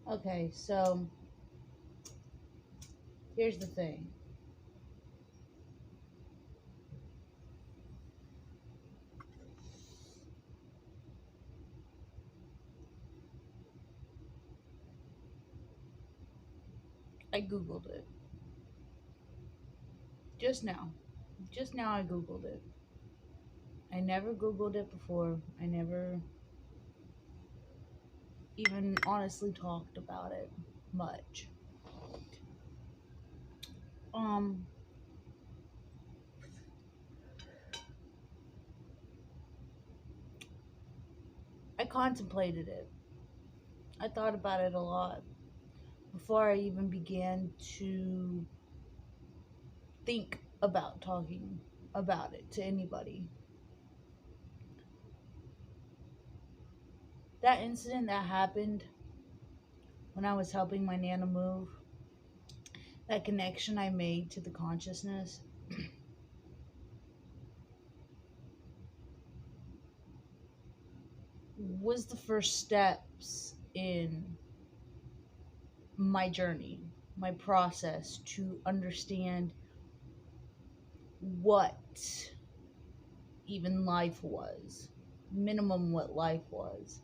Okay, so here's the thing. I Googled it. Just now. Just now I Googled it. I never Googled it before. I never even honestly talked about it much. Um, I contemplated it. I thought about it a lot before I even began to think about talking about it to anybody. That incident that happened when I was helping my Nana move, that connection I made to the consciousness, was the first steps in my journey, my process to understand what even life was, minimum what life was.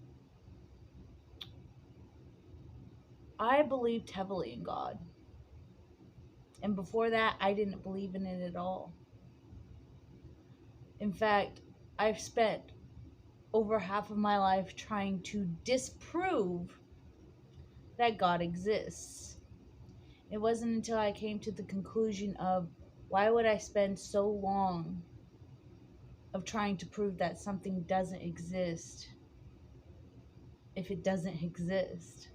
I believed heavily in God. And before that, I didn't believe in it at all. In fact, I've spent over half of my life trying to disprove that God exists. It wasn't until I came to the conclusion of why would I spend so long of trying to prove that something doesn't exist if it doesn't exist.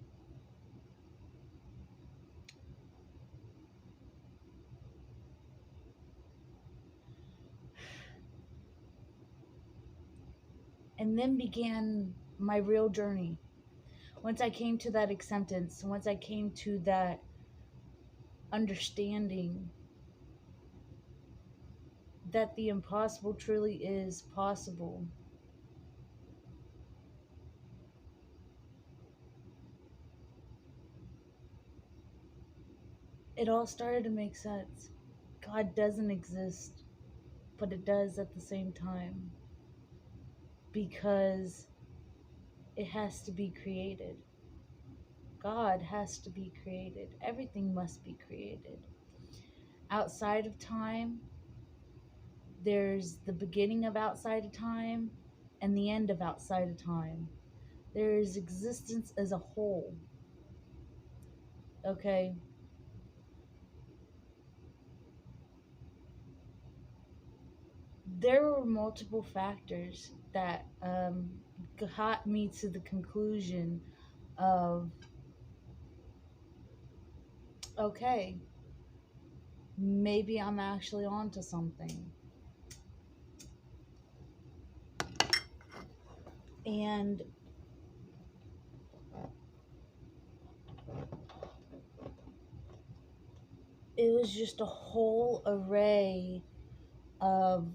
And then began my real journey. Once I came to that acceptance, once I came to that understanding that the impossible truly is possible, it all started to make sense. God doesn't exist, but it does at the same time because it has to be created. God has to be created. Everything must be created. Outside of time, there's the beginning of outside of time and the end of outside of time. There is existence as a whole. Okay? There were multiple factors that got me to the conclusion of okay, maybe I'm actually onto something. And it was just a whole array of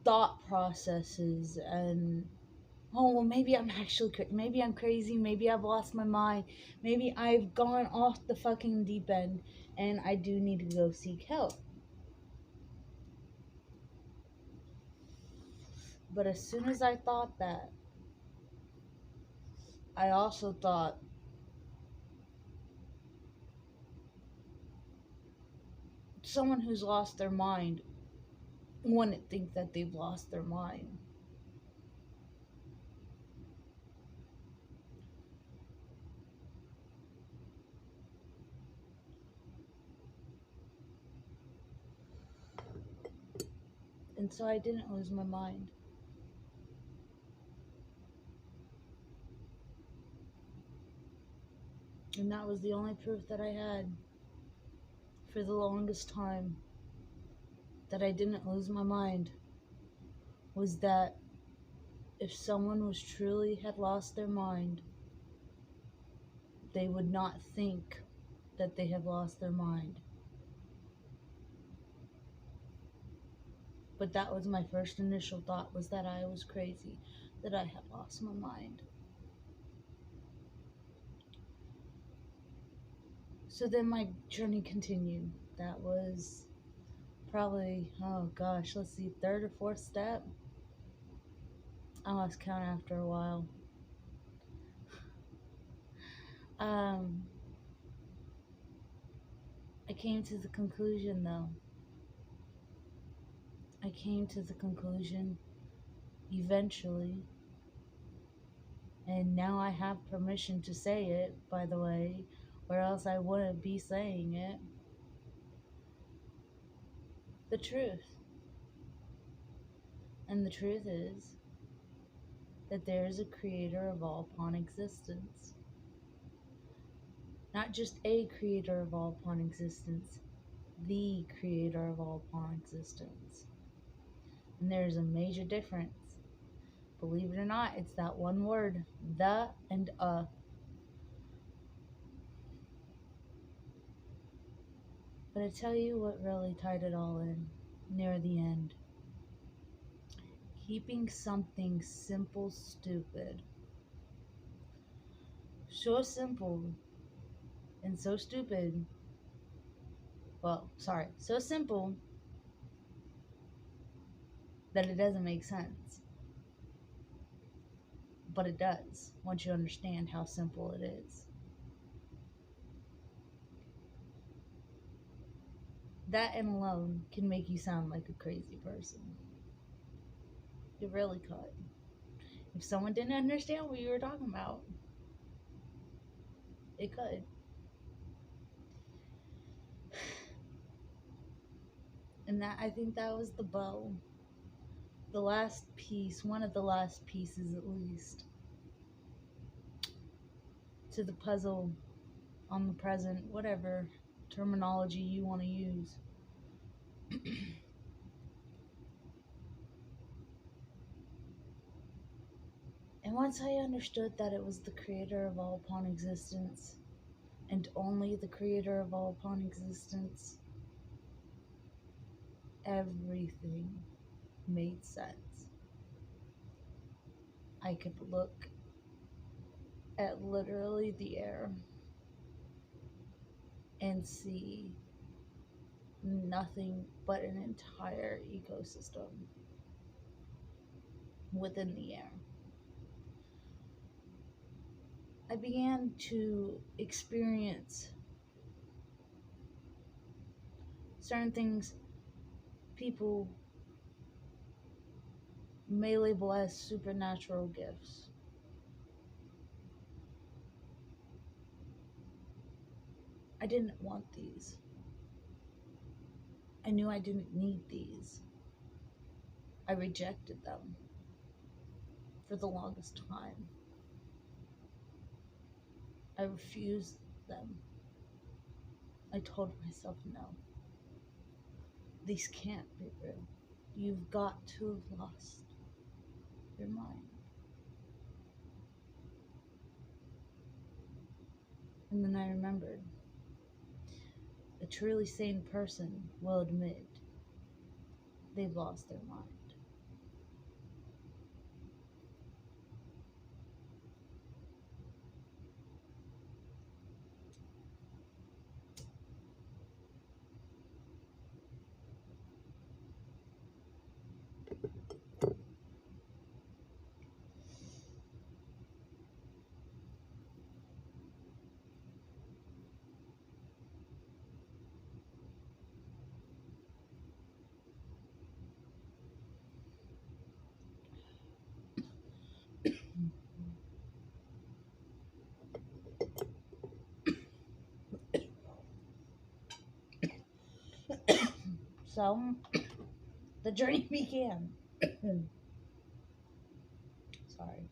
thought processes and oh well, maybe I'm actually maybe I'm crazy, maybe I've lost my mind, maybe I've gone off the fucking deep end and I do need to go seek help. But as soon as I thought that, I also thought someone who's lost their mind wouldn't think that they've lost their mind. And so I didn't lose my mind. And that was the only proof that I had for the longest time that I didn't lose my mind, was that if someone was truly had lost their mind, they would not think that they have lost their mind. But that was my first initial thought, was that I was crazy, that I had lost my mind. So then my journey continued. That was probably, oh gosh, let's see, third or fourth step. I lost count after a while. Um, I came to the conclusion though. I came to the conclusion eventually, and now I have permission to say it, by the way, or else I wouldn't be saying it. The truth. And the truth is that there is a creator of all upon existence. Not just a creator of all upon existence, the creator of all upon existence. And there's a major difference. Believe it or not, it's that one word, the and a. But I tell you what really tied it all in near the end. Keeping something simple stupid. So simple and so stupid. Well, sorry, so simple that it doesn't make sense. But it does once you understand how simple it is. That and alone can make you sound like a crazy person. It really could. If someone didn't understand what you were talking about, it could. And that, I think that was the bow. The last piece, one of the last pieces at least, to the puzzle on the present, whatever terminology you want to use. And once I understood that it was the creator of all upon existence, and only the creator of all upon existence, everything made sense. I could look at literally the air and see nothing but an entire ecosystem within the air. I began to experience certain things people may label as supernatural gifts. I didn't want these. I knew I didn't need these. I rejected them for the longest time. I refused them. I told myself no. These can't be real. You've got to have lost your mind. And then I remembered a truly sane person will admit they've lost their mind. So, the journey began. Sorry.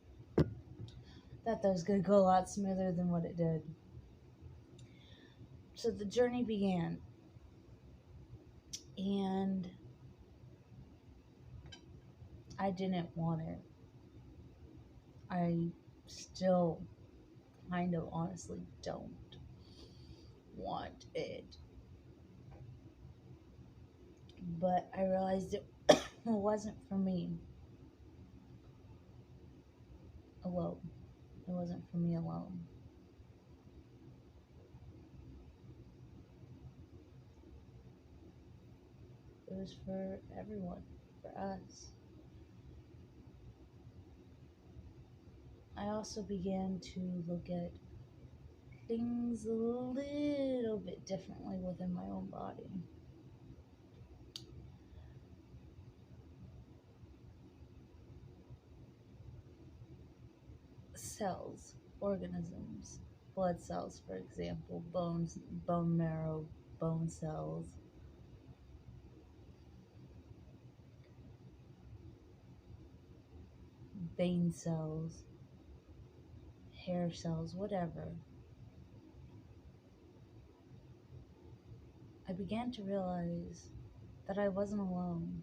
Thought that was going to go a lot smoother than what it did. So, the journey began. And I didn't want it. I still kind of honestly don't want it. But I realized it wasn't for me alone. It wasn't for me alone. was for everyone, for us. I also began to look at things a little bit differently within my own body. Cells, organisms, blood cells, for example, bones, bone marrow, bone cells, vein cells, hair cells, whatever. I began to realize that I wasn't alone.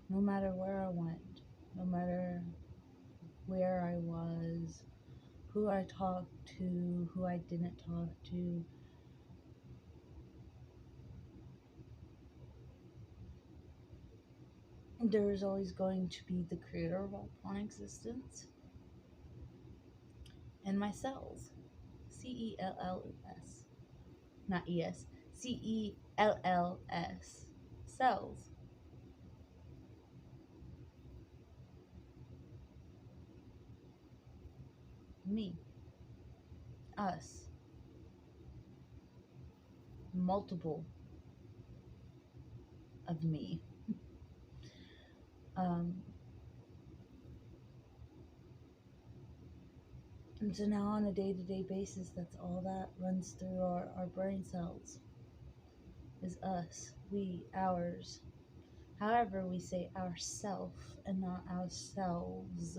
No matter where I went, no matter where I was, who I talked to, who I didn't talk to, there is always going to be the creator of all existence and my cells. CELLS. Not ES. CELLS. Cells. Me. Us. Multiple of me. Um, and so now on a day-to-day basis, that's all that runs through our brain cells. Is us, we, ours. However, we say ourself and not ourselves.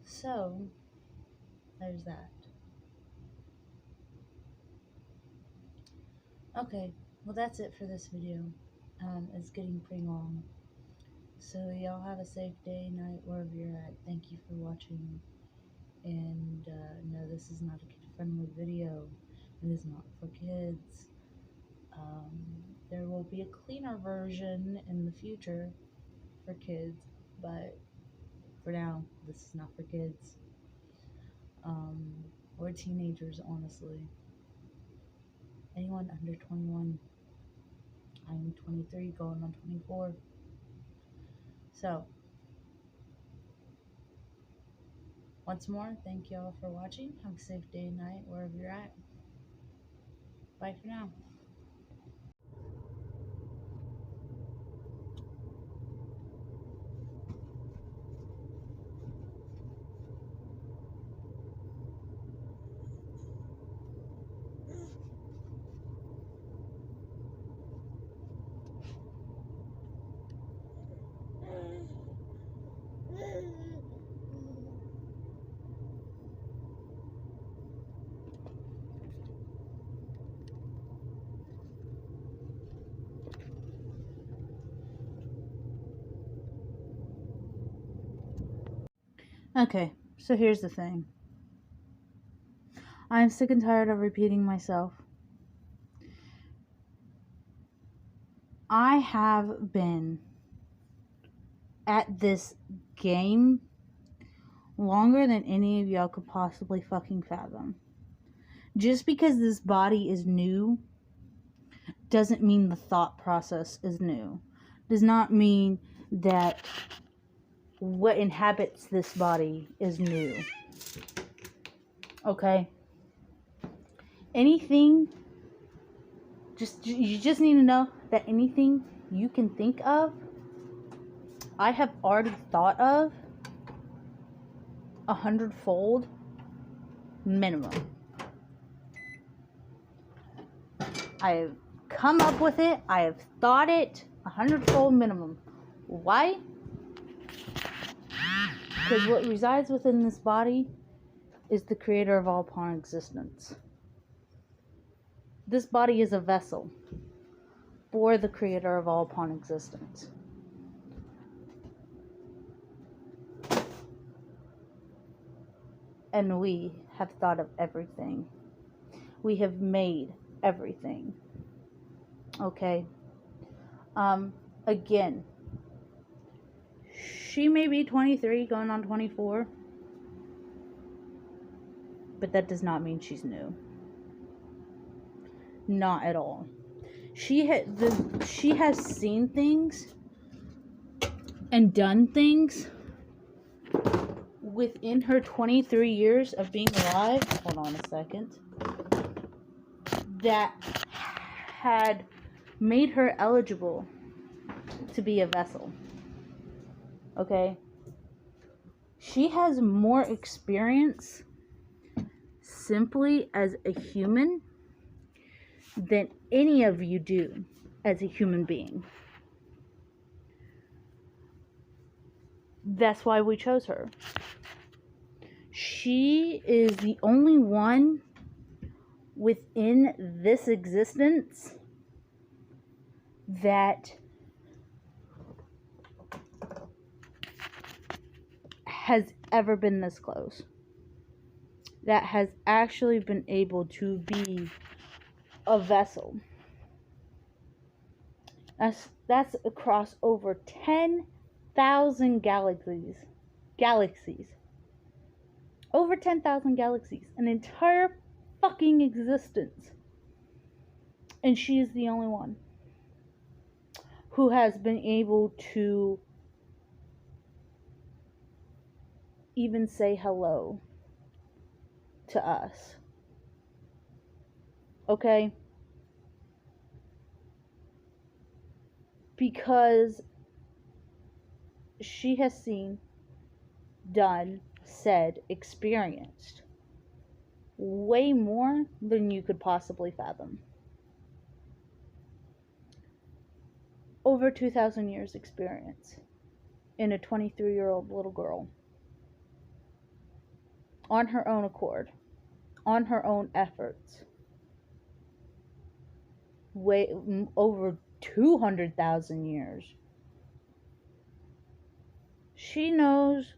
So, there's that. Okay, well that's it for this video. It's getting pretty long. So y'all have a safe day, night, wherever you're at. Thank you for watching. And no, this is not a kid-friendly video. It is not for kids. There will be a cleaner version in the future for kids, but for now, this is not for kids. Or teenagers, honestly. Anyone under 21. I'm 23, going on 24. So, once more, thank y'all for watching. Have a safe day and night, wherever you're at. Bye for now. Okay, so here's the thing. I'm sick and tired of repeating myself. I have been at this game longer than any of y'all could possibly fucking fathom. Just because this body is new doesn't mean the thought process is new. Does not mean that what inhabits this body is new. Okay? Anything, you just need to know that anything you can think of, I have already thought of 100-fold minimum. I have come up with it. I have thought it 100-fold minimum. Why? Because what resides within this body is the creator of all upon existence. This body is a vessel for the creator of all upon existence. And we have thought of everything. We have made everything. Okay? Again, she may be 23 going on 24, but that does not mean she's new. Not at all. she has seen things and done things within her 23 years of being alive. Hold on a second. That had made her eligible to be a vessel. Okay? She has more experience simply as a human than any of you do as a human being. That's why we chose her. She is the only one within this existence that has ever been this close. That has actually been able to be a vessel. That's across over 10,000 galaxies. Over 10,000 galaxies. An entire fucking existence. And she is the only one who has been able to even say hello to us. Okay? Because she has seen, done, said, experienced way more than you could possibly fathom. Over 2,000 years experience in a 23-year-old little girl. On her own accord. On her own efforts. Way over 200,000 years. She knows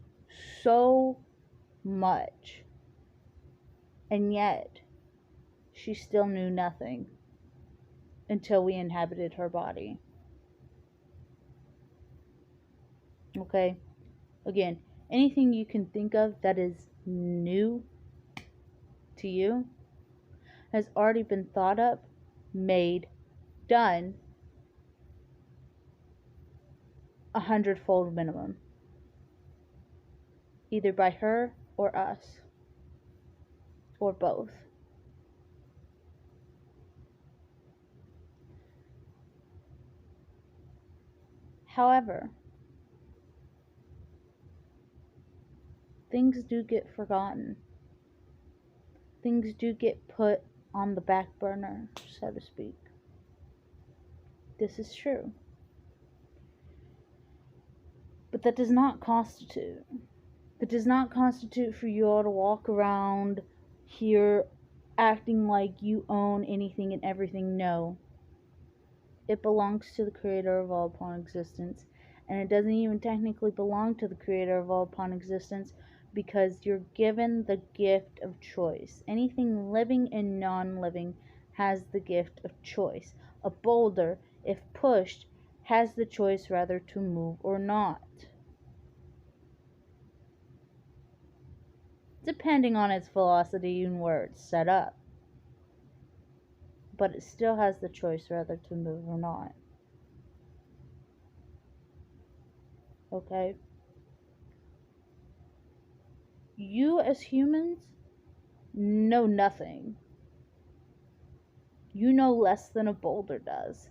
so much. And yet, she still knew nothing until we inhabited her body. Okay? Again, anything you can think of that is new to you has already been thought up, made, done 100-fold minimum. Either by her or us. Or both. However, things do get forgotten. Things do get put on the back burner, so to speak. This is true. But that does not constitute. That does not constitute for you all to walk around here acting like you own anything and everything. No. It belongs to the creator of all upon existence. And it doesn't even technically belong to the creator of all upon existence because you're given the gift of choice. Anything living and non-living has the gift of choice. A boulder, if pushed, has the choice whether to move or not, depending on its velocity and where it's set up. But it still has the choice whether to move or not. Okay? You as humans know nothing. You know less than a boulder does.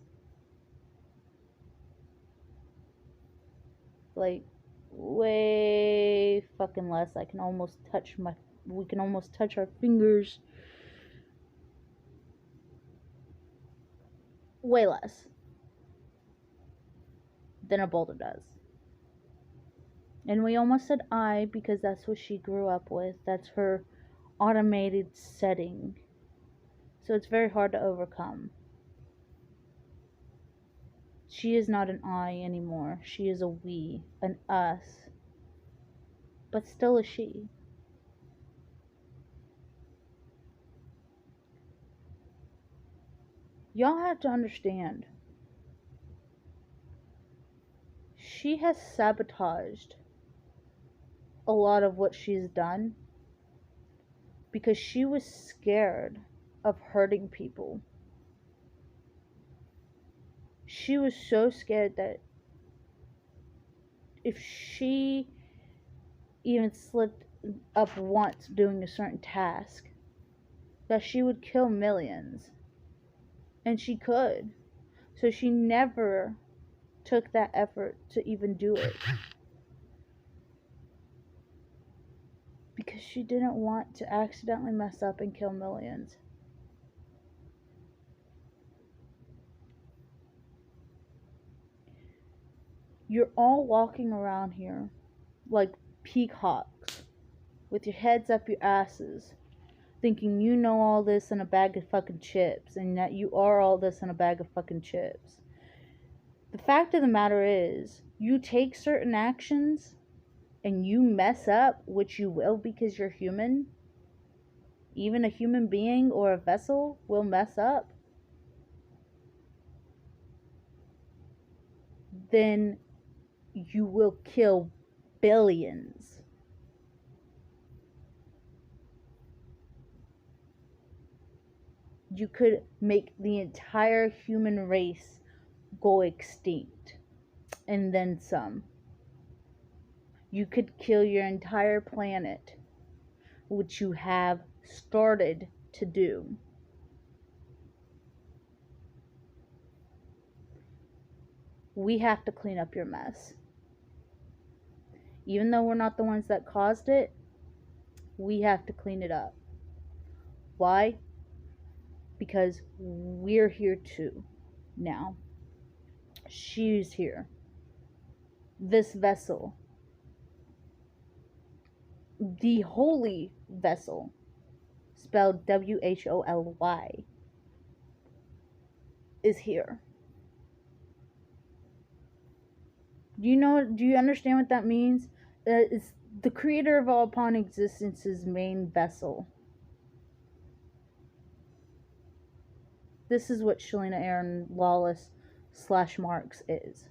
Like, way fucking less. We can almost touch our fingers. Way less than a boulder does. And we almost said I because that's what she grew up with. That's her automated setting. So it's very hard to overcome. She is not an I anymore. She is a we, an us. But still a she. Y'all have to understand. She has sabotaged a lot of what she's done because she was scared of hurting people. She was so scared that if she even slipped up once doing a certain task, that she would kill millions. And she could. So she never took that effort to even do it. Because she didn't want to accidentally mess up and kill millions. You're all walking around here like peacocks with your heads up your asses, thinking you know all this in a bag of fucking chips and that you are all this in a bag of fucking chips. The fact of the matter is, you take certain actions and you mess up, which you will because you're human. Even a human being or a vessel will mess up. Then you will kill billions. You could make the entire human race go extinct and then some. You could kill your entire planet, which you have started to do. We have to clean up your mess. Even though we're not the ones that caused it, we have to clean it up. Why? Because we're here too now. She's here. This vessel, the holy vessel, spelled WHOLY, is here. Do you understand what that means? It's the creator of all upon existence's main vessel. This is what Shalina Aaron Lawless / Marks is.